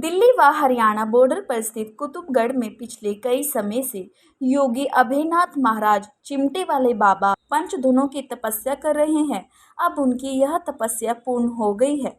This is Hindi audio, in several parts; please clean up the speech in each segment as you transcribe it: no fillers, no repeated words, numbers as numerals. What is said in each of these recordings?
दिल्ली व हरियाणा बॉर्डर पर स्थित कुतुबगढ़ में पिछले कई समय से योगी अभयनाथ महाराज चिमटे वाले बाबा पंचधनों की तपस्या कर रहे हैं। अब उनकी यह तपस्या पूर्ण हो गई है।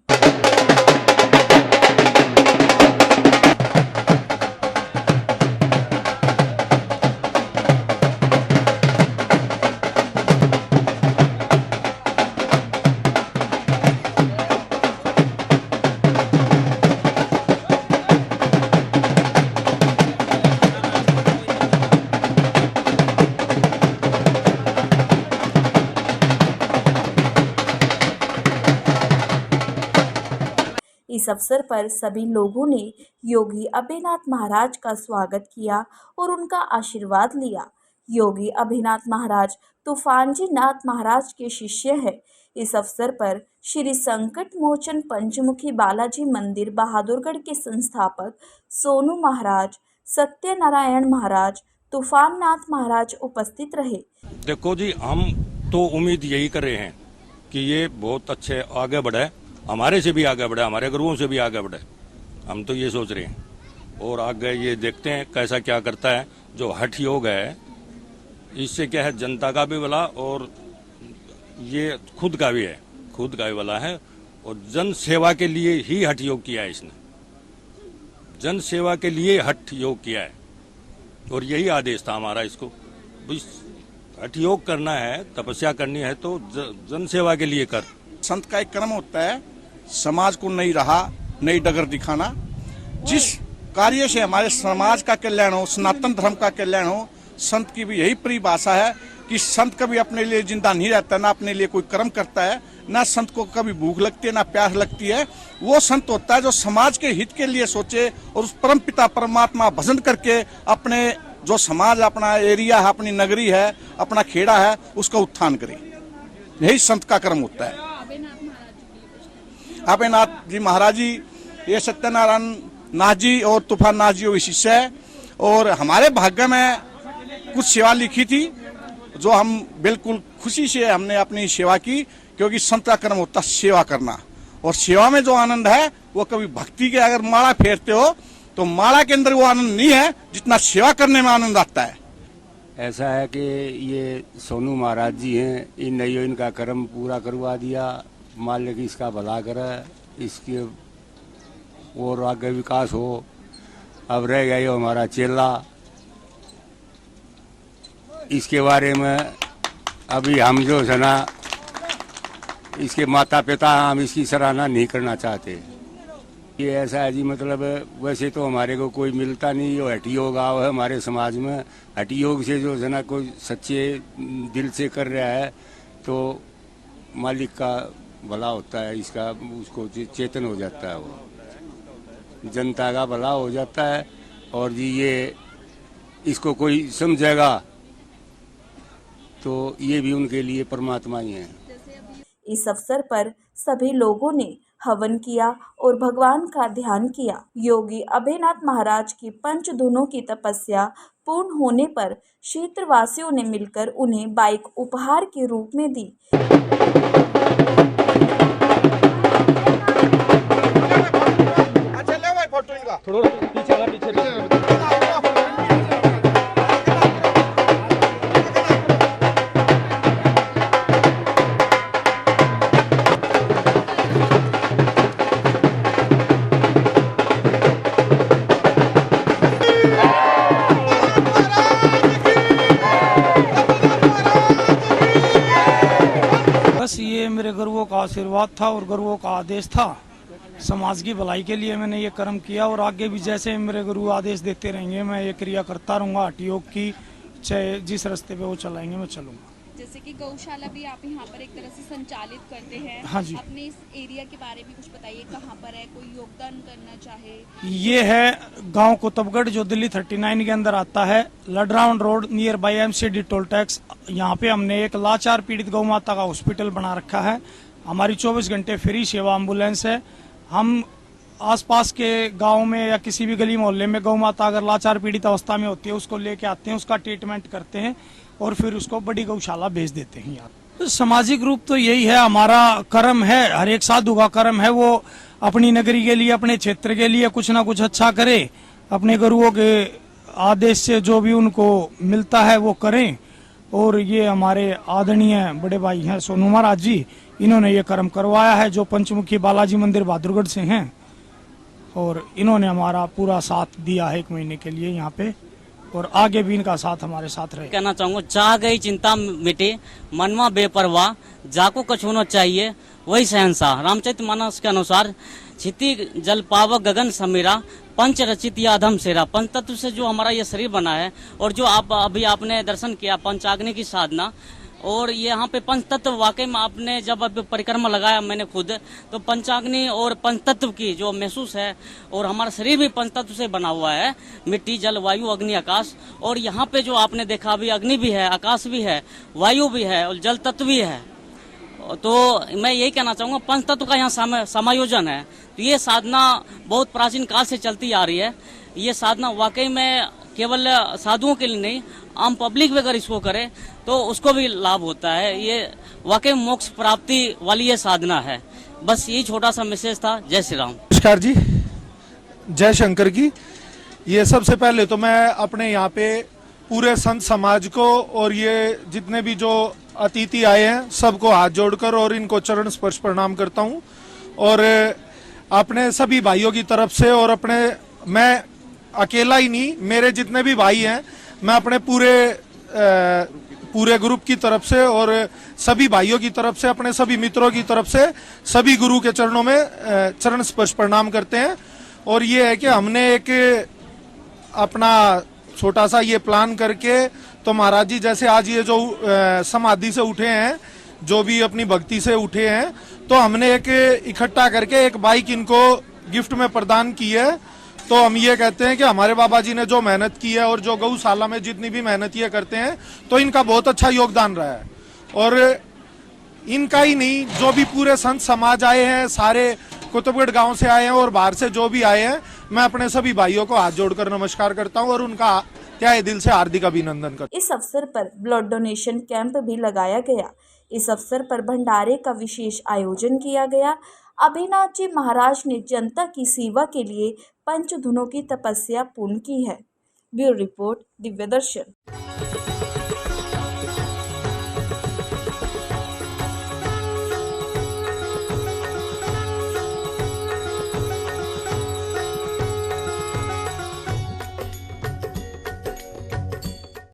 इस अवसर पर सभी लोगों ने योगी अभयनाथ महाराज का स्वागत किया और उनका आशीर्वाद लिया। योगी अभयनाथ महाराज तूफानजी नाथ महाराज के शिष्य हैं। इस अवसर पर श्री संकट मोचन पंचमुखी बालाजी मंदिर बहादुरगढ़ के संस्थापक सोनू महाराज, सत्यनारायण महाराज, तूफान नाथ महाराज उपस्थित रहे। देखो जी, हम तो उम्मीद यही कर रहे हैं कि ये बहुत अच्छे आगे बढ़े, हमारे से भी आगे बढ़े, हमारे गुरुओं से भी आगे बढ़े। हम तो ये सोच रहे हैं और आगे ये देखते हैं कैसा क्या करता है। जो हठ योग है, इससे क्या है, जनता का भी भला और ये खुद का भी है, खुद का भी भला है। और जन सेवा के लिए ही हठ योग किया है इसने, जन सेवा के लिए हठ योग किया है और यही आदेश था हमारा इसको। हठ योग करना है, तपस्या करनी है तो जन सेवा के लिए कर। संत का एक कर्म होता है समाज को नई राह, नई डगर दिखाना। जिस कार्य से हमारे समाज का कल्याण हो, सनातन धर्म का कल्याण हो, संत की भी यही परिभाषा है कि संत कभी अपने लिए जिंदा नहीं रहता, ना अपने लिए कोई कर्म करता है, ना संत को कभी भूख लगती है, ना प्यास लगती है। वो संत होता है जो समाज के हित के लिए सोचे और उस परम पिता परमात्मा भजन करके अपने जो समाज, अपना एरिया है, अपनी नगरी है, अपना खेड़ा है, उसका उत्थान करे। यही संत का कर्म होता है। अभयनाथ जी महाराज जी, ये सत्यनारायण नाथ जी और तूफान नाथ जी शिष्य है और हमारे भाग्य में कुछ सेवा लिखी थी जो हम बिल्कुल खुशी से हमने अपनी सेवा की, क्योंकि संत का कर्म होता है सेवा करना। और सेवा में जो आनंद है वो कभी भक्ति के अगर माला फेरते हो तो माला के अंदर वो आनंद नहीं है जितना सेवा करने में आनंद आता है। ऐसा है कि ये सोनू महाराज जी हैं, इनने इनका कर्म पूरा करवा दिया। मालिक इसका भला करे, इसके और आगे विकास हो। अब रह गया ये हमारा चेला, इसके बारे में अभी हम जो है ना, इसके माता पिता, हम इसकी सराहना नहीं करना चाहते। ये ऐसा है जी, मतलब वैसे तो हमारे को कोई मिलता नहीं। जो हठ योग आओ है हमारे समाज में, हठ योग से जो है ना कोई सच्चे दिल से कर रहा है तो मालिक का भला होता है, इसका उसको चेतन हो जाता है, वो जनता का भला हो जाता है। और जी ये इसको कोई समझेगा तो ये भी उनके लिए परमात्मा ही है। इस अवसर पर सभी लोगों ने हवन किया और भगवान का ध्यान किया। योगी अभयनाथ महाराज की पंचधनों की तपस्या पूर्ण होने पर क्षेत्रवासियों ने मिलकर उन्हें बाइक उपहार के रूप में दी। बस ये मेरे गुरुओं का आशीर्वाद था और गुरुओं का आदेश था। समाज की भलाई के लिए मैंने ये कर्म किया और आगे भी जैसे मेरे गुरु आदेश देते रहेंगे मैं ये क्रिया करता रहूँगा। हठ योग की चाहे जिस रास्ते पे वो चलाएंगे मैं चलूँगा। जैसे कि गौशाला भी आप यहाँ पर एक तरह से संचालित करते हैं। हाँ जी। अपने इस एरिया के बारे में कुछ बताइए, कहाँ पर है, कोई योगदान करना चाहे। ये है गांव कुतुबगढ़ जो दिल्ली 39 के अंदर आता है, लडराउंड road near by MCD toll tax. यहाँ पे हमने एक लाचार पीड़ित गौ माता का हॉस्पिटल बना रखा है। हमारी 24 घंटे फ्री सेवा एम्बुलेंस है। हम आसपास के गांव में या किसी भी गली मोहल्ले में गौ माता अगर लाचार पीड़ित अवस्था में होती है उसको लेके आते हैं, उसका ट्रीटमेंट करते हैं और फिर उसको बड़ी गौशाला भेज देते हैं यार। सामाजिक रूप तो यही है, हमारा कर्म है, हर एक साधु का कर्म है वो अपनी नगरी के लिए, अपने क्षेत्र के लिए कुछ ना कुछ अच्छा करे, अपने गुरुओं के आदेश से जो भी उनको मिलता है वो करें। और ये हमारे आदरणीय बड़े भाई हैं सोनू महाराज जी, इन्होंने ये कर्म करवाया है, जो पंचमुखी बालाजी मंदिर बहादुरगढ़ से हैं, और इन्होंने हमारा पूरा साथ दिया है 1 महीने के लिए यहाँ पे, और आगे भी इनका साथ हमारे साथ रहे। कहना चाहूंगा, चाह गई चिंता मिटे, मनवा बेपरवाह, जाको कछ होना चाहिए वही शहंशाह। रामचरितमानस के अनुसार क्षिति जल पावक गगन समीरा, पंच रचित या अधम सेरा। पंच तत्व से जो हमारा ये शरीर बना है, और जो अभी आपने दर्शन किया पंचाग्नि की साधना, और यहाँ पे पंच तत्व वाकई में आपने जब अब परिक्रमा लगाया मैंने खुद, तो पंचाग्नि और पंच तत्व की जो महसूस है, और हमारा शरीर भी पंच तत्व से बना हुआ है, मिट्टी जल वायु अग्नि आकाश। और यहाँ पे जो आपने देखा अभी अग्नि भी है, आकाश भी है, वायु भी है और जल तत्व भी है। तो मैं यही कहना चाहूंगा, पंच तत्व का यहाँ समायोजन है। तो ये साधना बहुत प्राचीन काल से चलती आ रही है। ये साधना वाकई में केवल साधुओं के लिए नहीं, आम पब्लिक भी अगर इसको करे तो उसको भी लाभ होता है। ये वाकई मोक्ष प्राप्ति वाली ये साधना है। बस यही छोटा सा मैसेज था। जय श्री राम। नमस्कार जी, जय शंकर की। ये सबसे पहले तो मैं अपने यहाँ पे पूरे संत समाज को और ये जितने भी जो अतिथि आए हैं सबको हाथ जोड़कर और इनको चरण स्पर्श प्रणाम करता हूँ। और अपने सभी भाइयों की तरफ से, और अपने मैं अकेला ही नहीं, मेरे जितने भी भाई हैं, मैं अपने पूरे ग्रुप की तरफ से और सभी भाइयों की तरफ से, अपने सभी मित्रों की तरफ से सभी गुरु के चरणों में चरण स्पर्श प्रणाम करते हैं। और ये है कि हमने एक अपना छोटा सा ये प्लान करके, तो महाराज जी जैसे आज ये जो समाधि से उठे हैं, जो भी अपनी भक्ति से उठे हैं, तो हमने एक इकट्ठा करके एक बाइक इनको गिफ्ट में प्रदान की है। तो हम ये कहते हैं कि हमारे बाबा जी ने जो मेहनत की है और जो गौशाला में जितनी भी मेहनत ये करते हैं, तो इनका बहुत अच्छा योगदान रहा है। और इनका ही नहीं, जो भी पूरे संत समाज आए हैं, सारे कुतुबगढ़ गांव से आए हैं और बाहर से जो भी आए हैं, मैं अपने सभी भाइयों को हाथ जोड़कर नमस्कार करता हूं और उनका तहे दिल से हार्दिक अभिनंदन करता हूं। इस अवसर पर ब्लड डोनेशन कैंप भी लगाया गया। इस अवसर पर भंडारे का विशेष आयोजन किया गया। अभिनाथ जी महाराज ने जनता की सेवा के लिए पंचधुनों की तपस्या पूर्ण की है। ब्यूरो रिपोर्ट, दिव्य दर्शन।